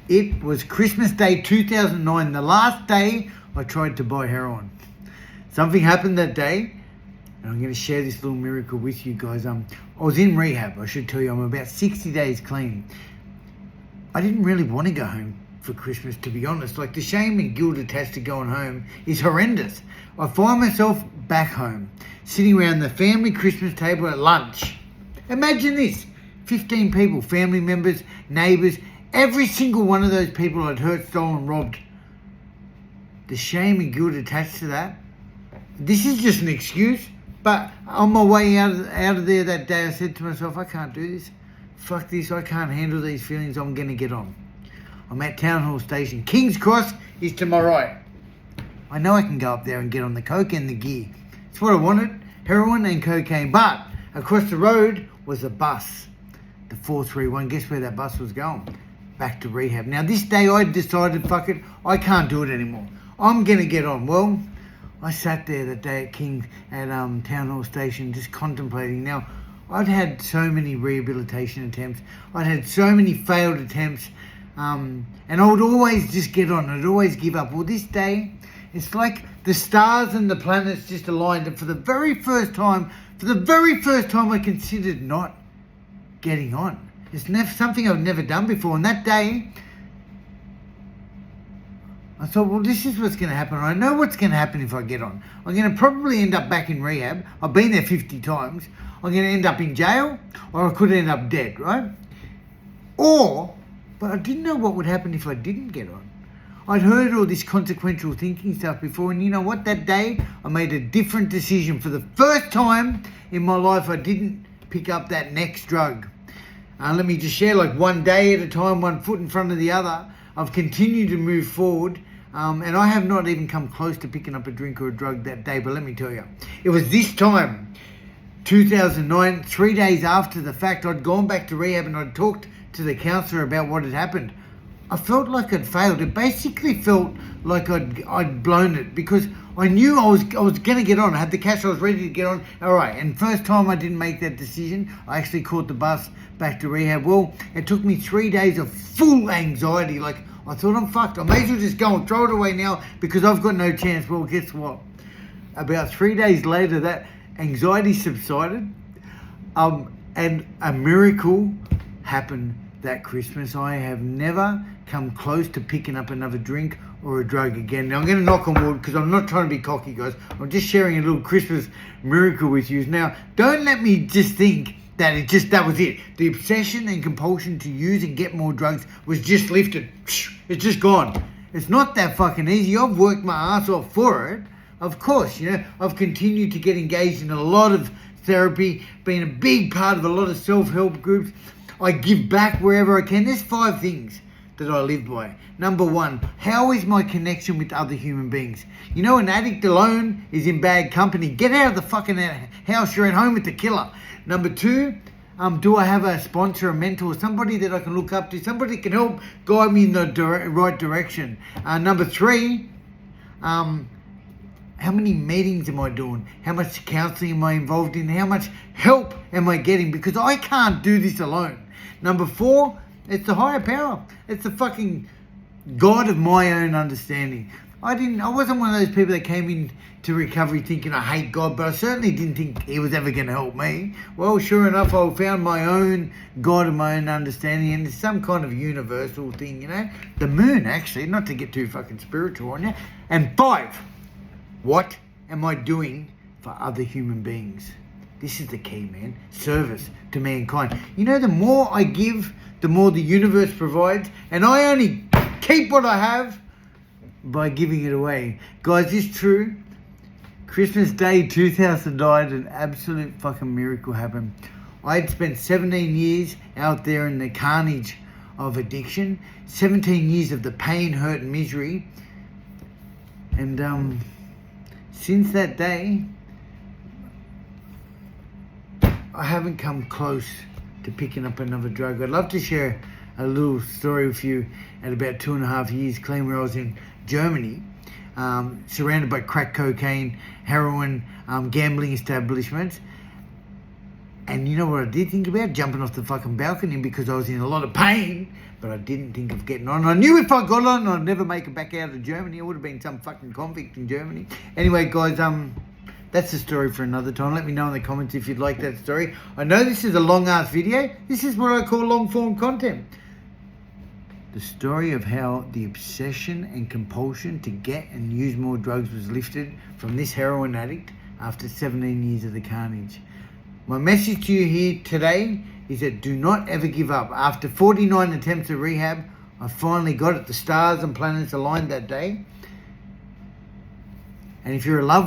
It was Christmas Day 2009, the last day I tried to buy heroin. Something happened that day, and I'm going to share this little miracle with you guys. I was in rehab, I should tell you. I'm about 60 days clean. I didn't really want to go home for Christmas, to be honest. Like, the shame and guilt attached to going home is horrendous. I find myself back home, sitting around the family Christmas table at lunch. Imagine this, 15 people, family members, neighbours, every single one of those people I'd hurt, stolen, robbed. The shame and guilt attached to that. This is just an excuse, but on my way out of there that day, I said to myself, I can't do this. Fuck this, I can't handle these feelings, I'm going to get on. I'm at Town Hall Station. King's Cross is to my right. I know I can go up there and get on the coke and the gear. It's what I wanted, heroin and cocaine. But across the road was a bus, the 431. Guess where that bus was going? Back to rehab. Now, this day I decided, fuck it, I can't do it anymore. I'm going to get on. Well, I sat there that day at Town Hall Station just contemplating. Now, I'd had so many rehabilitation attempts. I'd had so many failed attempts. And I would always just get on. I'd always give up. Well, this day, it's like the stars and the planets just aligned. And for the very first time I considered not getting on. It's something I've never done before. And that day, I thought, well, this is what's going to happen. I know what's going to happen if I get on. I'm going to probably end up back in rehab. I've been there 50 times. I'm going to end up in jail, or I could end up dead, right? But I didn't know what would happen if I didn't get on. I'd heard all this consequential thinking stuff before, and you know what? That day, I made a different decision. For the first time in my life, I didn't pick up that next drug. Let me just share, like, one day at a time, one foot in front of the other. I've continued to move forward, and I have not even come close to picking up a drink or a drug that day. But let me tell you, it was this time, 2009, 3 days after the fact, I'd gone back to rehab and I'd talked to the counsellor about what had happened. I felt like I'd failed. It basically felt like I'd blown it, because I knew I was going to get on. I had the cash, I was ready to get on. All right, and first time I didn't make that decision, I actually caught the bus back to rehab. Well, it took me 3 days of full anxiety. Like, I thought, I'm fucked. I may as well just go and throw it away now because I've got no chance. Well, guess what? About 3 days later, that anxiety subsided, and a miracle happened that Christmas. I have never come close to picking up another drink or a drug again. Now, I'm going to knock on wood because I'm not trying to be cocky, guys. I'm just sharing a little Christmas miracle with you. Now, don't let me just think that that was it. The obsession and compulsion to use and get more drugs was just lifted. It's just gone. It's not that fucking easy. I've worked my ass off for it. Of course, I've continued to get engaged in a lot of therapy, been a big part of a lot of self-help groups. I give back wherever I can. There's 5 things that I live by. Number 1, how is my connection with other human beings? An addict alone is in bad company. Get out of the fucking house. You're at home with the killer. Number 2, do I have a sponsor, a mentor, somebody that I can look up to, somebody that can help guide me in the right direction? Number 3, how many meetings am I doing? How much counselling am I involved in? How much help am I getting? Because I can't do this alone. Number 4, it's the higher power. It's the fucking God of my own understanding. I wasn't one of those people that came into recovery thinking I hate God, but I certainly didn't think he was ever going to help me. Well, sure enough, I found my own God of my own understanding, and it's some kind of universal thing, The moon, actually, not to get too fucking spiritual on you. And 5, what am I doing for other human beings? This is the key, man. Service to mankind. The more I give, the more the universe provides, and I only keep what I have by giving it away. Guys, it's true. Christmas Day 2009, an absolute fucking miracle happened. I had spent 17 years out there in the carnage of addiction, 17 years of the pain, hurt, and misery. And since that day, I haven't come close to picking up another drug. I'd love to share a little story with you. At about 2.5 years clean, where I was in Germany, surrounded by crack cocaine, heroin, gambling establishments. And you know what I did think about? Jumping off the fucking balcony because I was in a lot of pain, but I didn't think of getting on. I knew if I got on, I'd never make it back out of Germany. I would have been some fucking convict in Germany. Anyway, guys, that's the story for another time. Let me know in the comments if you'd like that story. I know this is a long-ass video. This is what I call long-form content. The story of how the obsession and compulsion to get and use more drugs was lifted from this heroin addict after 17 years of the carnage. My message to you here today is that do not ever give up. After 49 attempts at rehab, I finally got it. The stars and planets aligned that day. And if you're a lover